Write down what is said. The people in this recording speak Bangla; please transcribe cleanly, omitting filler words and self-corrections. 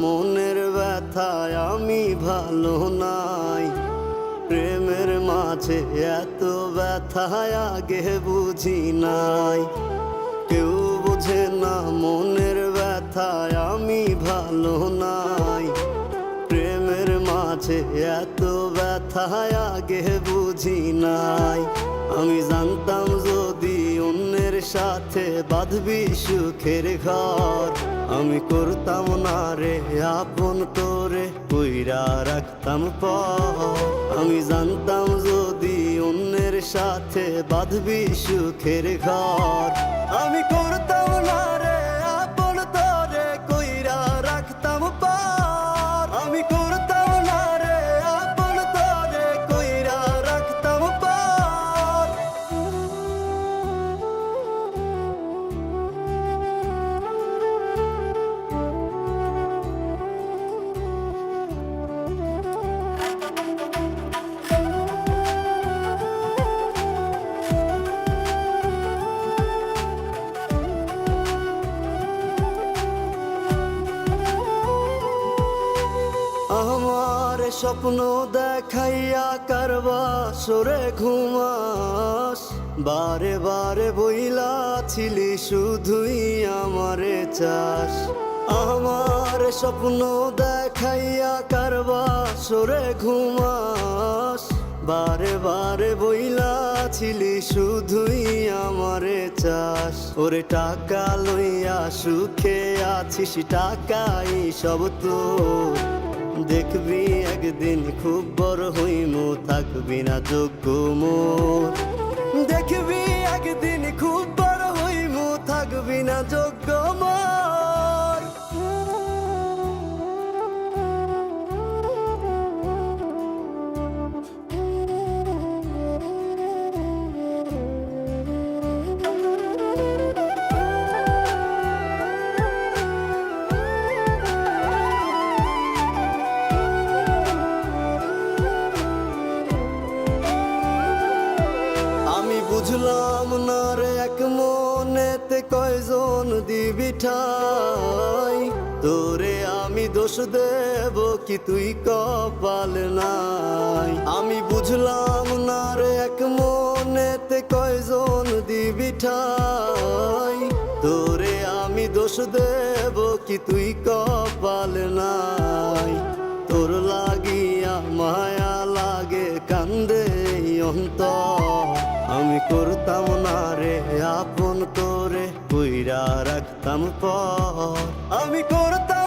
মনের ব্যথায় আমি ভালো নাই। প্রেমের মাঝে এত ব্যথায় আগে বুঝি নাই। কেউ বোঝে না মনের ব্যথায় আমি ভালো নাই। প্রেমের মাঝে এত ব্যথায় আগে বুঝি নাই। আমি জানতাম যদি অন্যের সাথে বাঁধবি সুখের ঘর, আমি করতাম না রে আপন করে কইরা রাখতাম পর। আমি জানতাম যদি অন্যের সাথে বাঁধবি সুখের ঘর, আমি করতাম না রে আপন তোরে কইরা রাখতাম পর। আমি করতাম না রে আপন তোরে কইরা রাখতাম পর। আমার স্বপ্ন দেখাইয়া কারবা সরে ঘুমাস, বারে বারে বইলা ছিলি শুধুই আমারে চাস। আমার স্বপ্ন দেখাইয়া কারবা সরে ঘুমাস, বারে বারে বইলা ছিলি শুধুই আমারে চাস। ওরে টাকা লইয়া সুখে আছিস, টাকাই সব তোর। দেখবি একদিন খুব বড় হইমু, থাকবি না যোগ্য মোর। দেখবি একদিন খুব বড় হইমু, থাকবি না যোগ্য মোর। আমি বুঝলাম না রে এক মনেতে কয়জন দিবি ঠাই। তোরে আমি দোষ দেব কি তুই কপাল নাই। আমি বুঝলাম না রে এক মনেতে কয়জন দিবি ঠাই। তোরে আমি দোষ দেব কি তুই কপাল নাই। তোর লাগিয়া মায়া লাগে কান্দে অন্তর, আমি করতাম না রে আপন করে কইরা রাখতাম পর। আমি করতাম